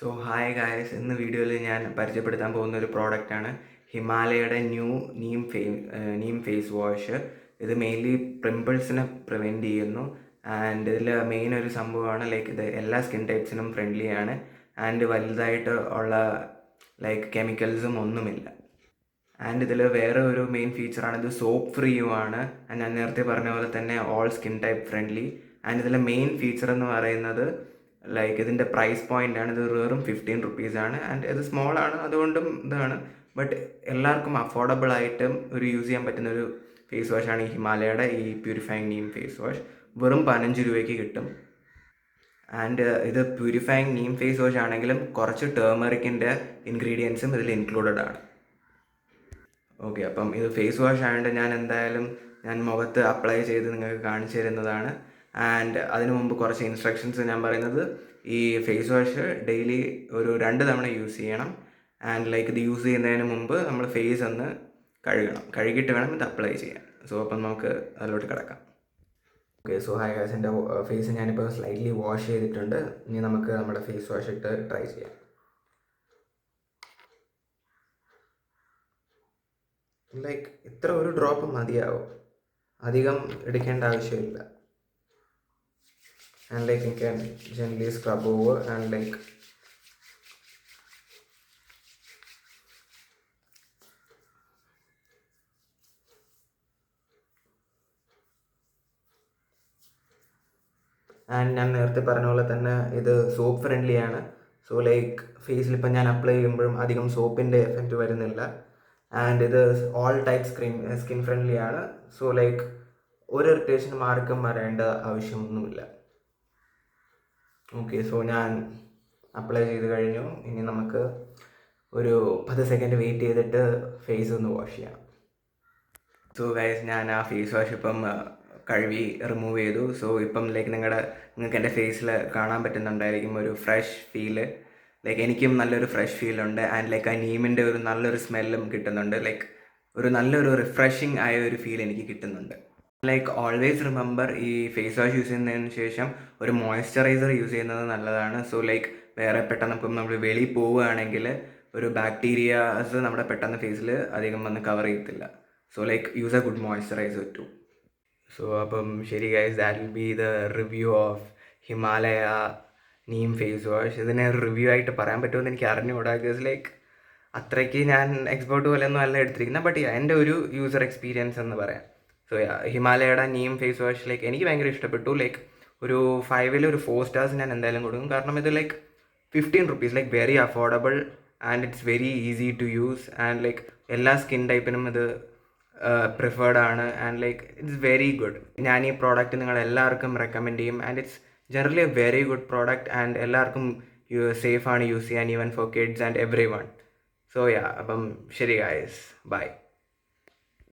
So hi guys, ഇന്ന് വീഡിയോയിൽ ഞാൻ പരിചയപ്പെടുത്താൻ പോകുന്ന ഒരു പ്രോഡക്റ്റാണ് ഹിമാലയയുടെ ന്യൂ നീം ഫേസ് വാഷ്. ഇത് മെയിൻലി പിമ്പിൾസിനെ പ്രിവെൻറ്റ് ചെയ്യുന്നു. ആൻഡ് ഇതിൽ മെയിൻ ഒരു സംഭവമാണ് ഇത് എല്ലാ സ്കിൻ ടൈപ്സിനും ഫ്രണ്ട്ലി ആണ്. ആൻഡ് വലുതായിട്ട് ഉള്ള കെമിക്കൽസും ഒന്നുമില്ല. ആൻഡ് ഇതിൽ വേറെ ഒരു മെയിൻ ഫീച്ചറാണ്, ഇത് സോപ്പ് ഫ്രീയുമാണ്. ആൻഡ് ഞാൻ നേരത്തെ പറഞ്ഞ പോലെ തന്നെ all skin type friendly. And ഇതിലെ മെയിൻ ഫീച്ചർ എന്ന് പറയുന്നത് ഇതിൻ്റെ പ്രൈസ് പോയിൻ്റ് ആണ്. ഇത് വെറും 15 റുപ്പീസാണ്. ആൻഡ് ഇത് സ്മോൾ ആണ്, അതുകൊണ്ടും ഇതാണ്. ബട്ട് എല്ലാവർക്കും അഫോർഡബിൾ ആയിട്ടും യൂസ് ചെയ്യാൻ പറ്റുന്ന ഒരു ഫേസ് വാഷാണ് ഈ ഹിമാലയയുടെ ഈ പ്യൂരിഫൈങ് നീം ഫേസ് വാഷ്. വെറും 15 രൂപയ്ക്ക് കിട്ടും. ആൻഡ് ഇത് പ്യൂരിഫൈങ് നീം ഫേസ് വാഷ് ആണെങ്കിലും കുറച്ച് ടേമറിക്കിൻ്റെ ഇൻഗ്രീഡിയൻസും ഇതിൽ ഇൻക്ലൂഡഡ് ആണ്. ഓക്കെ, അപ്പം ഇത് ഫേസ് വാഷ് ആയതുകൊണ്ട് ഞാൻ മുഖത്ത് അപ്ലൈ ചെയ്ത് നിങ്ങൾക്ക് കാണിച്ചു തരുന്നതാണ്. ആൻഡ് അതിനു മുമ്പ് കുറച്ച് ഇൻസ്ട്രക്ഷൻസ് ഞാൻ പറയുന്നത്, ഈ ഫേസ് വാഷ് ഡെയിലി ഒരു 2 തവണ യൂസ് ചെയ്യണം. ആൻഡ് ഇത് യൂസ് ചെയ്യുന്നതിന് മുമ്പ് നമ്മൾ ഫേസ് ഒന്ന് കഴുകിയിട്ട് വേണം ഇത് അപ്ലൈ ചെയ്യാൻ. സോ അപ്പം നമുക്ക് അതിലോട്ട് കിടക്കാം. ഓക്കെ, സോ ഹായ് ഗൈസ്, എൻ്റെ ഫേസ് ഞാനിപ്പോൾ സ്ലൈറ്റ്ലി വാഷ് ചെയ്തിട്ടുണ്ട്. ഇനി നമുക്ക് നമ്മുടെ ഫേസ് വാഷ് ഇട്ട് ട്രൈ ചെയ്യാം. ഇത്ര ഒരു ഡ്രോപ്പ് മതിയാവും, അധികം എടുക്കേണ്ട ആവശ്യമില്ല. And you can gently scrub over and ഞാൻ നേരത്തെ പറഞ്ഞ പോലെ തന്നെ ഇത് സോപ്പ് ഫ്രണ്ട്ലി ആണ്. സോ ഫേസിൽ ഇപ്പം ഞാൻ അപ്ലൈ ചെയ്യുമ്പോഴും അധികം സോപ്പിൻ്റെ എഫക്റ്റ് വരുന്നില്ല. ആൻഡ് ഇത് ഓൾ ടൈപ്പ് സ്കിൻ ഫ്രണ്ട്ലി ആണ്. സോ ഒരു ഇറിറ്റേഷനും ആർക്കും വരേണ്ട ആവശ്യമൊന്നുമില്ല. ഓക്കെ, സോ ഞാൻ അപ്ലൈ ചെയ്ത് കഴിഞ്ഞു. ഇനി നമുക്ക് ഒരു 10 സെക്കൻഡ് വെയിറ്റ് ചെയ്തിട്ട് ഫേസ് ഒന്ന് വാഷ് ചെയ്യാം. സോ ഗൈസ്, ഞാൻ ആ ഫേസ് വാഷ് ഇപ്പം കഴുകി റിമൂവ് ചെയ്തു. സോ ഇപ്പം നിങ്ങൾക്ക് എൻ്റെ ഫേസിൽ കാണാൻ പറ്റുന്നുണ്ടായിരിക്കും ഒരു ഫ്രഷ് ഫീല്. എനിക്കും നല്ലൊരു ഫ്രഷ് ഫീലുണ്ട്. ആൻഡ് ആ നീമിൻ്റെ ഒരു നല്ലൊരു സ്മെല്ലും കിട്ടുന്നുണ്ട്. ഒരു നല്ലൊരു റിഫ്രഷിങ് ആയ ഒരു ഫീൽ എനിക്ക് കിട്ടുന്നുണ്ട്. ഓൾവേസ് റിമെമ്പർ, ഈ ഫേസ് വാഷ് യൂസ് ചെയ്യുന്നതിന് ശേഷം ഒരു മോയ്സ്ചറൈസർ യൂസ് ചെയ്യുന്നത് നല്ലതാണ്. സോ വേറെ പെട്ടെന്ന് ഇപ്പം നമ്മൾ വെളിയിൽ പോവുകയാണെങ്കിൽ ഒരു ബാക്ടീരിയാസ് നമ്മുടെ പെട്ടെന്ന് ഫേസിൽ അധികം വന്ന് കവർ ചെയ്യത്തില്ല. So use a good moisturizer too. So അപ്പം ശരി guys, that will be the review of Himalaya neem face wash. ഇതിനെ റിവ്യൂ ആയിട്ട് പറയാൻ പറ്റുമെന്ന് എനിക്ക് അറിഞ്ഞുകൂടാ. ബിക്കോസ് അത്രയ്ക്ക് ഞാൻ എക്സ്പേർട്ട് പോലെയൊന്നും അല്ല എടുത്തിരിക്കുന്നത്. ബട്ട് എൻ്റെ ഒരു യൂസർ എക്സ്പീരിയൻസ് എന്ന് പറയാം. സോ ഹിമാലയയുടെ നീം ഫേസ് വാഷ് എനിക്ക് ഭയങ്കര ഇഷ്ടപ്പെട്ടു. ഒരു 5ൽ ഒരു 4 സ്റ്റാർസ് ഞാൻ എന്തായാലും കൊടുക്കും. കാരണം ഇത് 15 rupees, very affordable. And it's very easy to use. And എല്ലാ സ്കിൻ ടൈപ്പിനും ഇത് പ്രിഫേർഡ് ആണ്. And it's very good. ഞാൻ ഈ പ്രോഡക്റ്റ് നിങ്ങൾ എല്ലാവർക്കും റെക്കമെൻഡ് ചെയ്യും. And it's generally a very good product. And എല്ലാവർക്കും സേഫ് ആണ് യൂസ് ചെയ്യാൻ, even for kids and everyone. So അപ്പം ശരി ഗൈസ്, ബൈ.